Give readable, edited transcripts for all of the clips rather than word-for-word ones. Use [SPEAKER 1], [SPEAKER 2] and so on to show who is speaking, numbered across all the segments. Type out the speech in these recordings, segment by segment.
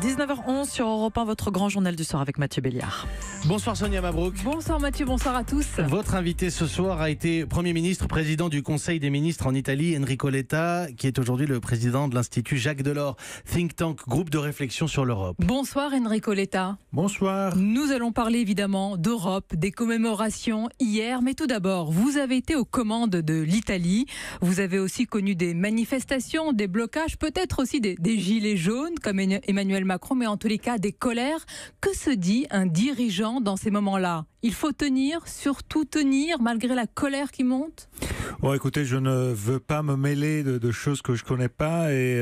[SPEAKER 1] 19h11 sur Europe 1, votre grand journal du soir avec Mathieu Béliard.
[SPEAKER 2] Bonsoir Sonia Mabrouk.
[SPEAKER 1] Bonsoir Mathieu, bonsoir à tous.
[SPEAKER 2] Votre invité ce soir a été Premier ministre, président du Conseil des ministres en Italie, Enrico Letta, qui est aujourd'hui le président de l'Institut Jacques Delors, think tank, groupe de réflexion sur l'Europe.
[SPEAKER 1] Bonsoir Enrico Letta.
[SPEAKER 3] Bonsoir.
[SPEAKER 1] Nous allons parler évidemment d'Europe, des commémorations hier, mais tout d'abord, vous avez été aux commandes de l'Italie. Vous avez aussi connu des manifestations, des blocages, peut-être aussi des gilets jaunes comme Emmanuel Macron, mais en tous les cas des colères. Que se dit un dirigeant dans ces moments-là ? Il faut tenir, surtout tenir, malgré la colère qui monte ?
[SPEAKER 3] Bon, écoutez, je ne veux pas me mêler de choses que je ne connais pas et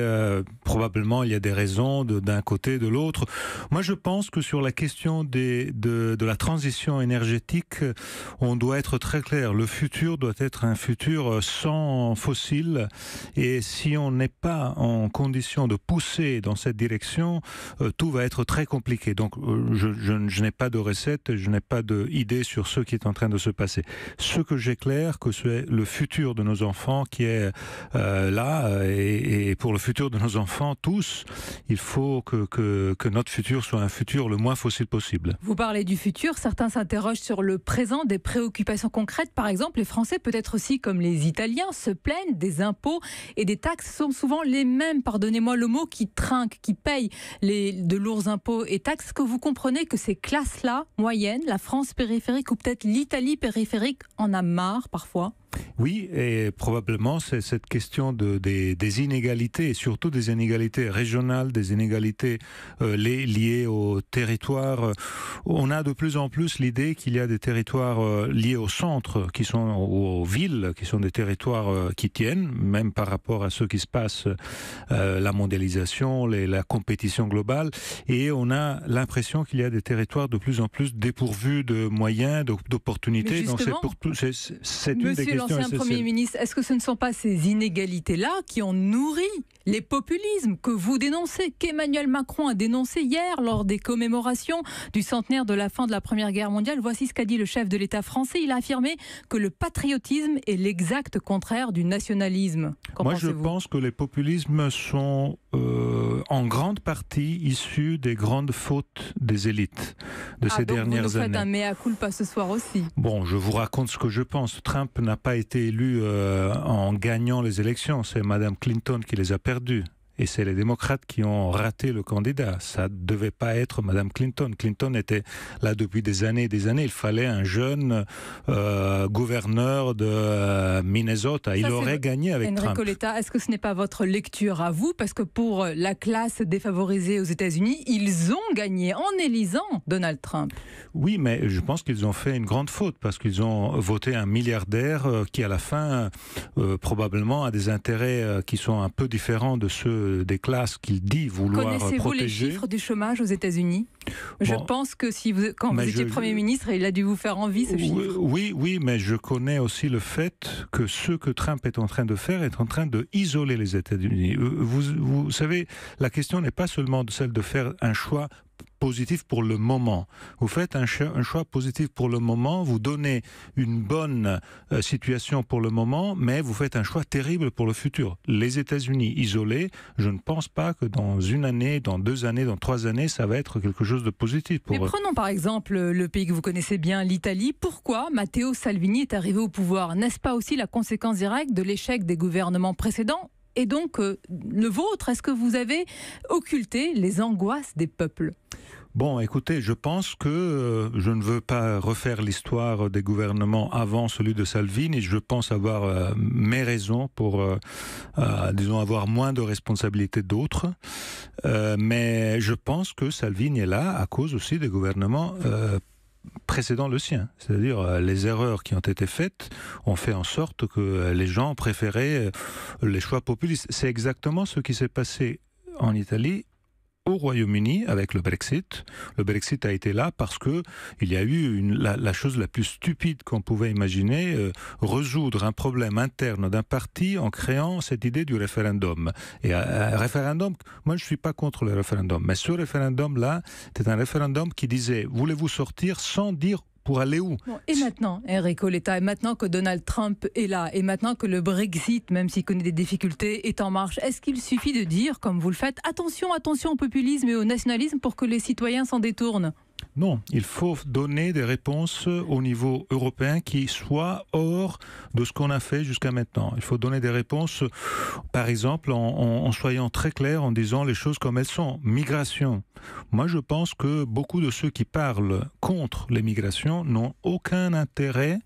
[SPEAKER 3] probablement il y a des raisons d'un côté et de l'autre. Moi, je pense que sur la question de la transition énergétique, on doit être très clair. Le futur doit être un futur sans fossiles et si on n'est pas en condition de pousser dans cette direction, tout va être très compliqué. Donc, je n'ai pas de recette, je n'ai pas d'idée sur ce qui est en train de se passer. Ce que j'ai clair, que c'est le futur de nos enfants qui est là et pour le futur de nos enfants tous, il faut que notre futur soit un futur le moins fossile possible.
[SPEAKER 1] Vous parlez du futur, certains s'interrogent sur le présent, des préoccupations concrètes. Par exemple, les Français, peut-être aussi comme les Italiens, se plaignent des impôts et des taxes sont souvent les mêmes, pardonnez-moi le mot, qui trinquent, qui payent de lourds impôts et taxes. Est-ce que vous comprenez que ces classes-là, moyennes, la France périphérique ou peut-être l'Italie périphérique en a marre parfois ?
[SPEAKER 3] Oui, et probablement c'est cette question des inégalités, et surtout des inégalités régionales, des inégalités liées au territoire. On a de plus en plus l'idée qu'il y a des territoires liés au centre, qui sont aux villes, qui sont des territoires qui tiennent, même par rapport à ce qui se passe, la mondialisation, la compétition globale, et on a l'impression qu'il y a des territoires de plus en plus dépourvus de moyens, d'opportunités. Donc c'est une des questions.
[SPEAKER 1] L'ancien Premier ministre, est-ce que ce ne sont pas ces inégalités-là qui ont nourri les populismes que vous dénoncez, qu'Emmanuel Macron a dénoncé hier lors des commémorations du centenaire de la fin de la Première Guerre mondiale ? Voici ce qu'a dit le chef de l'État français. Il a affirmé que le patriotisme est l'exact contraire du nationalisme.
[SPEAKER 3] Moi, je pense que les populismes sont en grande partie issus des grandes fautes des élites de ces dernières années.
[SPEAKER 1] Donc vous nous faites un mea culpa ce soir aussi.
[SPEAKER 3] Bon, je vous raconte ce que je pense. Trump n'a pas été élu en gagnant les élections. C'est Madame Clinton qui les a perdues. Et c'est les démocrates qui ont raté le candidat. Ça ne devait pas être Madame Clinton. Clinton était là depuis des années et des années. Il fallait un jeune gouverneur de Minnesota. Il aurait gagné avec Trump.
[SPEAKER 1] Enrico Letta, est-ce que ce n'est pas votre lecture à vous ? Parce que pour la classe défavorisée aux États-Unis, ils ont gagné en élisant Donald Trump.
[SPEAKER 3] Oui, mais je pense qu'ils ont fait une grande faute parce qu'ils ont voté un milliardaire qui, à la fin, probablement a des intérêts qui sont un peu différents de ceux des classes qu'il dit vouloir protéger.
[SPEAKER 1] Connaissez-vous les chiffres du chômage aux États-Unis ? Je pense que quand vous étiez Premier ministre, il a dû vous faire envie ce chiffre.
[SPEAKER 3] Oui, mais je connais aussi le fait que ce que Trump est en train de faire est en train de isoler les États-Unis. Vous savez, la question n'est pas seulement celle de faire un choix positif pour le moment. Vous faites un choix positif pour le moment, vous donnez une bonne situation pour le moment, mais vous faites un choix terrible pour le futur. Les États-Unis isolés, je ne pense pas que dans une année, dans 2 années, dans 3 années, ça va être quelque chose de positif pour eux.
[SPEAKER 1] Mais prenons par exemple le pays que vous connaissez bien, l'Italie. Pourquoi Matteo Salvini est arrivé au pouvoir ? N'est-ce pas aussi la conséquence directe de l'échec des gouvernements précédents ? Et donc, le vôtre, est-ce que vous avez occulté les angoisses des peuples ?
[SPEAKER 3] Bon, écoutez, je pense que je ne veux pas refaire l'histoire des gouvernements avant celui de Salvini. Je pense avoir mes raisons pour, disons, avoir moins de responsabilités d'autres. Mais je pense que Salvini est là à cause aussi des gouvernements précédant le sien. C'est-à-dire les erreurs qui ont été faites ont fait en sorte que les gens préféraient les choix populistes. C'est exactement ce qui s'est passé en Italie au Royaume-Uni avec le Brexit. Le Brexit a été là parce que il y a eu la chose la plus stupide qu'on pouvait imaginer, résoudre un problème interne d'un parti en créant cette idée du référendum. Et un référendum, moi je ne suis pas contre le référendum, mais ce référendum-là, c'était un référendum qui disait, voulez-vous sortir sans dire pour aller où?
[SPEAKER 1] Bon, et maintenant, Enrico Letta, et maintenant que Donald Trump est là, et maintenant que le Brexit, même s'il connaît des difficultés, est en marche, est-ce qu'il suffit de dire, comme vous le faites, attention, attention au populisme et au nationalisme pour que les citoyens s'en détournent?
[SPEAKER 3] Non, il faut donner des réponses au niveau européen qui soient hors de ce qu'on a fait jusqu'à maintenant. Il faut donner des réponses, par exemple, en soyant très clair, en disant les choses comme elles sont. Migration. Moi, je pense que beaucoup de ceux qui parlent contre les migrations n'ont aucun intérêt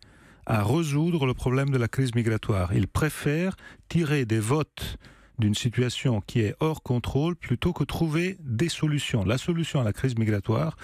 [SPEAKER 3] à résoudre le problème de la crise migratoire. Ils préfèrent tirer des votes d'une situation qui est hors contrôle plutôt que trouver des solutions. La solution à la crise migratoire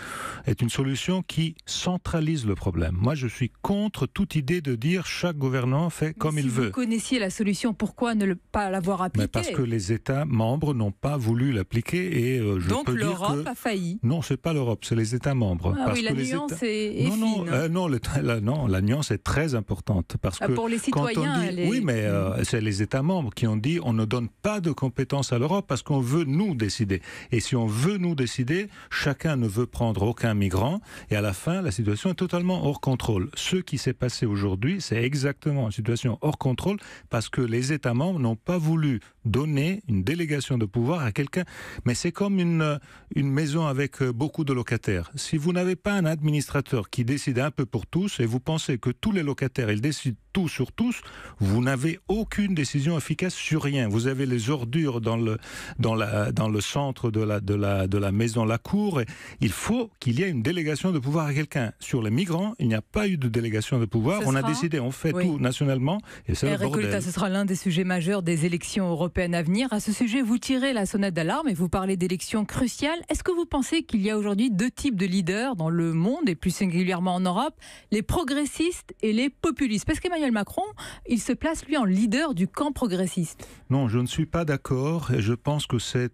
[SPEAKER 3] est une solution qui centralise le problème. Moi, je suis contre toute idée de dire chaque gouvernement fait comme il veut.
[SPEAKER 1] Si vous connaissiez la solution, pourquoi ne pas l'avoir appliquée?
[SPEAKER 3] Mais parce que les États membres n'ont pas voulu l'appliquer et je
[SPEAKER 1] Donc
[SPEAKER 3] peux dire que...
[SPEAKER 1] Donc l'Europe a failli.
[SPEAKER 3] Non, c'est pas l'Europe, c'est les États membres.
[SPEAKER 1] Ah
[SPEAKER 3] parce
[SPEAKER 1] oui,
[SPEAKER 3] que
[SPEAKER 1] la
[SPEAKER 3] les
[SPEAKER 1] nuance
[SPEAKER 3] États...
[SPEAKER 1] est fine.
[SPEAKER 3] Non, la nuance est très importante. Parce que
[SPEAKER 1] pour les citoyens,
[SPEAKER 3] quand on dit... Oui, mais c'est les États membres qui ont dit on ne donne pas de compétences à l'Europe parce qu'on veut nous décider. Et si on veut nous décider, chacun ne veut prendre aucun migrant et à la fin, la situation est totalement hors contrôle. Ce qui s'est passé aujourd'hui, c'est exactement une situation hors contrôle parce que les États membres n'ont pas voulu donner une délégation de pouvoir à quelqu'un. Mais c'est comme une maison avec beaucoup de locataires. Si vous n'avez pas un administrateur qui décide un peu pour tous et vous pensez que tous les locataires, ils décident tout sur tous, vous n'avez aucune décision efficace sur rien. Vous avez les ordures dans le centre de la maison, la cour. Et il faut qu'il y ait une délégation de pouvoir à quelqu'un. Sur les migrants, il n'y a pas eu de délégation de pouvoir. On a décidé, on fait tout nationalement et c'est le bordel.
[SPEAKER 1] Ce sera l'un des sujets majeurs des élections européennes à venir. À ce sujet, vous tirez la sonnette d'alarme et vous parlez d'élections cruciales. Est-ce que vous pensez qu'il y a aujourd'hui deux types de leaders dans le monde et plus singulièrement en Europe, les progressistes et les populistes? Parce qu'Emmanuel Macron, il se place lui en leader du camp progressiste.
[SPEAKER 3] Non, je ne suis pas d'accord et je pense que ce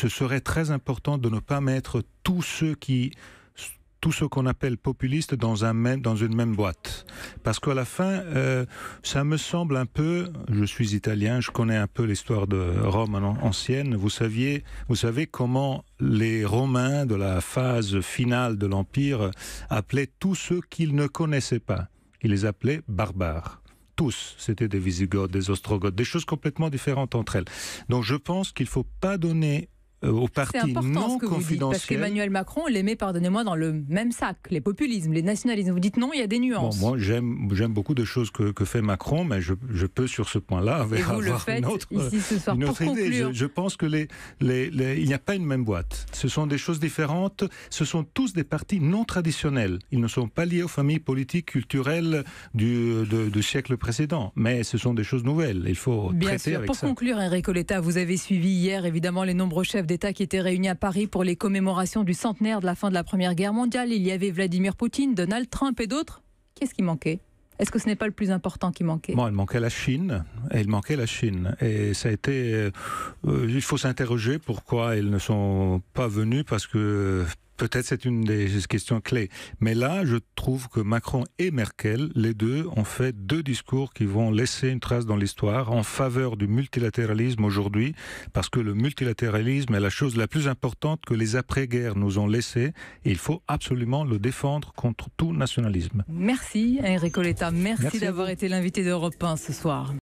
[SPEAKER 3] serait très important de ne pas mettre tous ceux qu'on appelle populistes dans une même boîte. Parce qu'à la fin, ça me semble un peu, je suis italien, je connais un peu l'histoire de Rome ancienne, vous savez comment les Romains de la phase finale de l'Empire appelaient tous ceux qu'ils ne connaissaient pas. Ils les appelaient barbares. Tous, c'était des Wisigoths, des Ostrogoths, des choses complètement différentes entre elles. Donc je pense qu'il ne faut pas donner aux partis non confidentiels.
[SPEAKER 1] Parce qu'Emmanuel Macron les met, pardonnez-moi, dans le même sac, les populismes, les nationalismes. Vous dites non, il y a des nuances.
[SPEAKER 3] Bon, moi, j'aime beaucoup de choses que fait Macron, mais je peux sur ce point-là avoir une autre idée. Je pense que il n'y a pas une même boîte. Ce sont des choses différentes. Ce sont tous des partis non traditionnels. Ils ne sont pas liés aux familles politiques, culturelles du siècle précédent. Mais ce sont des choses nouvelles. Il faut traiter avec ça.
[SPEAKER 1] Pour conclure, Enrico Letta, vous avez suivi hier, évidemment, les nombreux chefs d'État qui étaient réunis à Paris pour les commémorations du centenaire de la fin de la Première Guerre mondiale. Il y avait Vladimir Poutine, Donald Trump et d'autres. Qu'est-ce qui manquait? Est-ce que ce n'est pas le plus important qui manquait?
[SPEAKER 3] Bon, il manquait la Chine. Et ça a été... il faut s'interroger pourquoi ils ne sont pas venus, parce que... Peut-être c'est une des questions clés. Mais là, je trouve que Macron et Merkel, les deux, ont fait deux discours qui vont laisser une trace dans l'histoire en faveur du multilatéralisme aujourd'hui, parce que le multilatéralisme est la chose la plus importante que les après-guerres nous ont laissée, et il faut absolument le défendre contre tout nationalisme.
[SPEAKER 1] Merci Enrico Letta, merci d'avoir été l'invité d'Europe 1 ce soir.